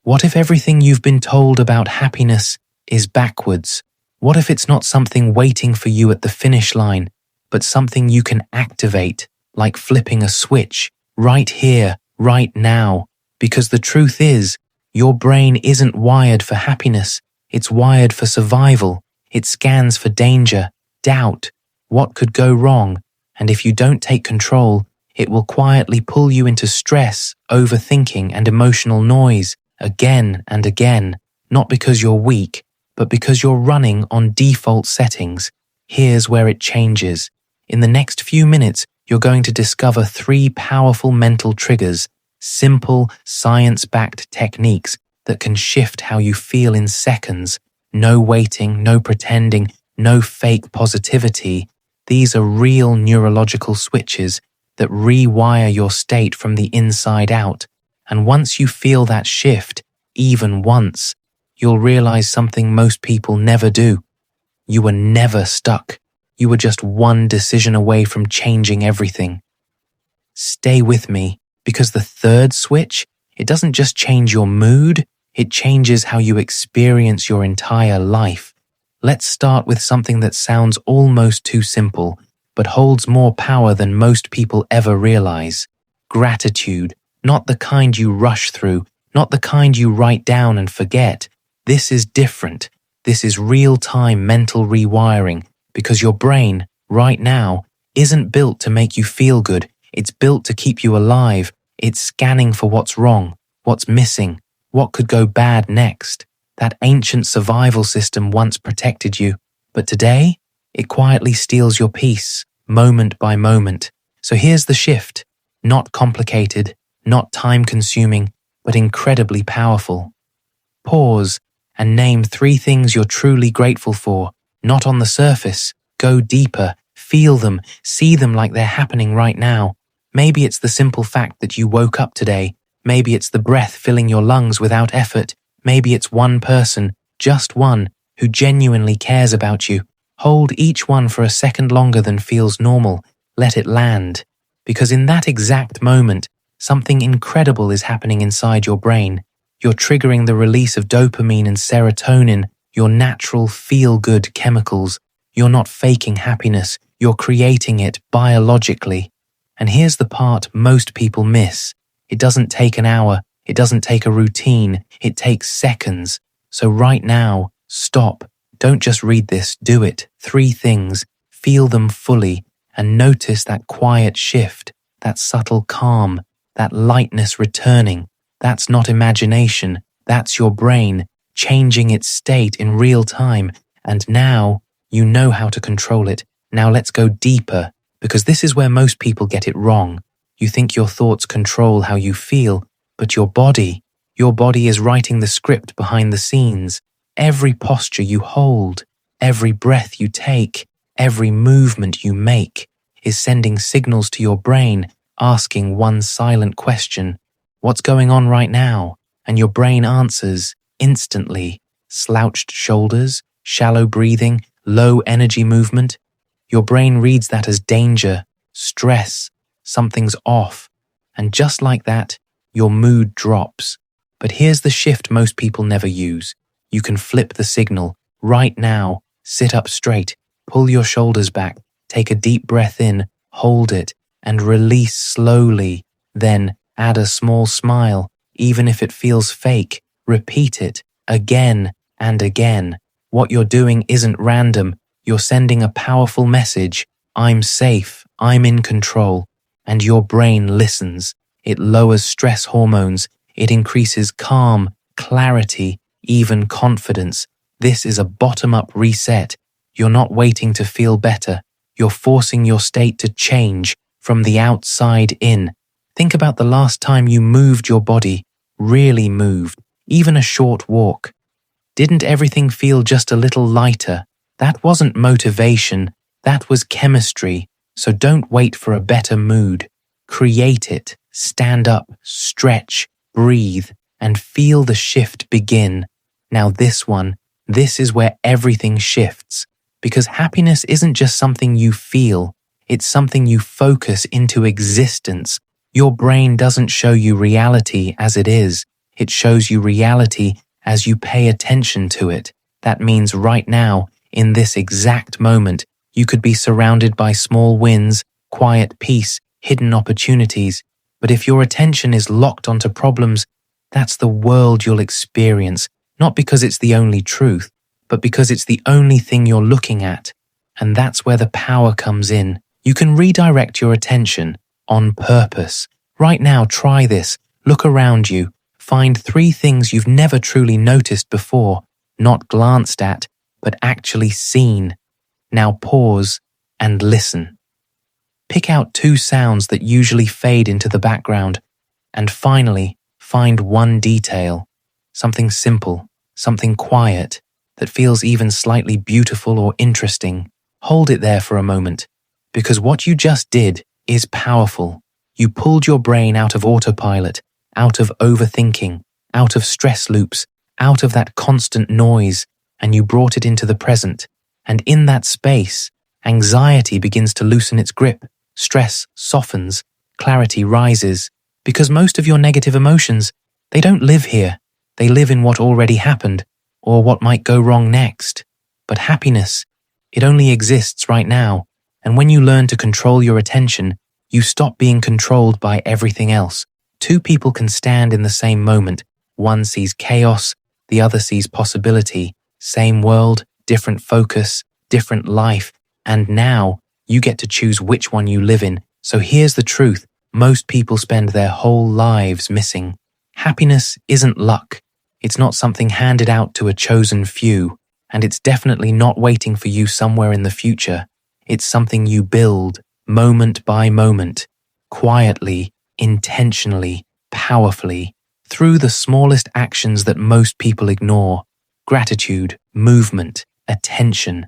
What if everything you've been told about happiness is backwards? What if it's not something waiting for you at the finish line, but something you can activate, like flipping a switch, right here, right now? Because the truth is, your brain isn't wired for happiness, it's wired for survival. It scans for danger, doubt, what could go wrong, and if you don't take control, it will quietly pull you into stress, overthinking, and emotional noise again and again, not because you're weak, but because you're running on default settings. Here's where it changes. In the next few minutes, you're going to discover 3 powerful mental triggers, simple, science-backed techniques that can shift how you feel in seconds. No waiting, no pretending, no fake positivity. These are real neurological switches that rewire your state from the inside out. And once you feel that shift, even once, you'll realize something most people never do. You were never stuck. You were just one decision away from changing everything. Stay with me, because the 3rd switch, it doesn't just change your mood, it changes how you experience your entire life. Let's start with something that sounds almost too simple, but holds more power than most people ever realize. Gratitude, not the kind you rush through, not the kind you write down and forget. This is different. This is real-time mental rewiring, because your brain, right now, isn't built to make you feel good. It's built to keep you alive. It's scanning for what's wrong, what's missing, what could go bad next. That ancient survival system once protected you, but today, it quietly steals your peace, moment by moment. So here's the shift. Not complicated, not time-consuming, but incredibly powerful. Pause and name 3 things you're truly grateful for, not on the surface. Go deeper, feel them, see them like they're happening right now. Maybe it's the simple fact that you woke up today. Maybe it's the breath filling your lungs without effort. Maybe it's one person, just one, who genuinely cares about you. Hold each one for a second longer than feels normal. Let it land. Because in that exact moment, something incredible is happening inside your brain. You're triggering the release of dopamine and serotonin, your natural feel-good chemicals. You're not faking happiness, you're creating it biologically. And here's the part most people miss. It doesn't take an hour, it doesn't take a routine, it takes seconds. So right now, stop. Don't just read this, do it. 3 things, feel them fully, and notice that quiet shift, that subtle calm, that lightness returning. That's not imagination, that's your brain, changing its state in real time. And now, you know how to control it. Now let's go deeper, because this is where most people get it wrong. You think your thoughts control how you feel, but your body is writing the script behind the scenes. Every posture you hold, every breath you take, every movement you make is sending signals to your brain, asking one silent question. What's going on right now? And your brain answers instantly. Slouched shoulders, shallow breathing, low energy movement. Your brain reads that as danger, stress, something's off. And just like that, your mood drops. But here's the shift most people never use. You can flip the signal. Right now, sit up straight, pull your shoulders back, take a deep breath in, hold it, and release slowly. Then add a small smile, even if it feels fake. Repeat it again and again. What you're doing isn't random. You're sending a powerful message. I'm safe, I'm in control. And your brain listens. It lowers stress hormones. It increases calm, clarity, even confidence. This is a bottom-up reset. You're not waiting to feel better. You're forcing your state to change from the outside in. Think about the last time you moved your body, really moved, even a short walk. Didn't everything feel just a little lighter? That wasn't motivation, that was chemistry. So don't wait for a better mood. Create it. Stand up, stretch, breathe, and feel the shift begin. Now this is where everything shifts. Because happiness isn't just something you feel, it's something you focus into existence. Your brain doesn't show you reality as it is. It shows you reality as you pay attention to it. That means right now, in this exact moment, you could be surrounded by small wins, quiet peace, hidden opportunities. But if your attention is locked onto problems, that's the world you'll experience, not because it's the only truth, but because it's the only thing you're looking at. And that's where the power comes in. You can redirect your attention on purpose. Right now, try this. Look around you. Find 3 things you've never truly noticed before, not glanced at, but actually seen. Now pause and listen. Pick out 2 sounds that usually fade into the background. And finally, find 1 detail. Something simple, something quiet, that feels even slightly beautiful or interesting. Hold it there for a moment, because what you just did is powerful. You pulled your brain out of autopilot, out of overthinking, out of stress loops, out of that constant noise, and you brought it into the present. And in that space, anxiety begins to loosen its grip, stress softens, clarity rises, because most of your negative emotions, they don't live here. They live in what already happened, or what might go wrong next. But happiness, it only exists right now, and when you learn to control your attention, you stop being controlled by everything else. 2 people can stand in the same moment. One sees chaos, the other sees possibility. Same world, different focus, different life, and now you get to choose which one you live in. So here's the truth. Most people spend their whole lives missing. Happiness isn't luck. It's not something handed out to a chosen few, and it's definitely not waiting for you somewhere in the future. It's something you build, moment by moment, quietly, intentionally, powerfully, through the smallest actions that most people ignore. Gratitude, movement, attention.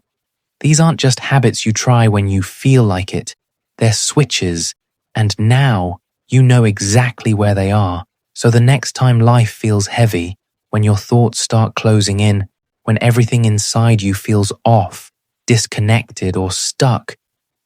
These aren't just habits you try when you feel like it. They're switches, and now you know exactly where they are. So the next time life feels heavy, when your thoughts start closing in, when everything inside you feels off, disconnected or stuck,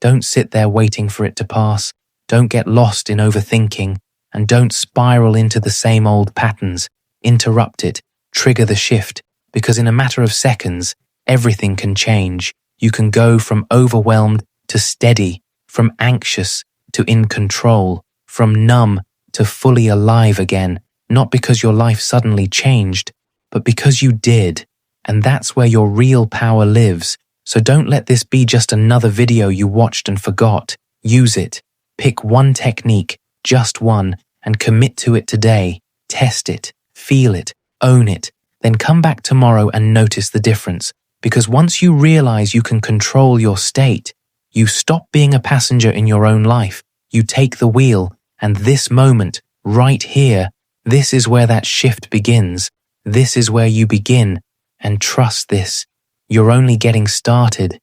don't sit there waiting for it to pass. Don't get lost in overthinking, and don't spiral into the same old patterns. Interrupt it, trigger the shift, because in a matter of seconds, everything can change. You can go from overwhelmed to steady, from anxious to in control, from numb to fully alive again, not because your life suddenly changed, but because you did. And that's where your real power lives. So don't let this be just another video you watched and forgot. Use it. Pick one technique, just one, and commit to it today. Test it, feel it, own it. Then come back tomorrow and notice the difference. Because once you realize you can control your state, you stop being a passenger in your own life. You take the wheel, and this moment, right here, this is where that shift begins. This is where you begin. And trust this, you're only getting started.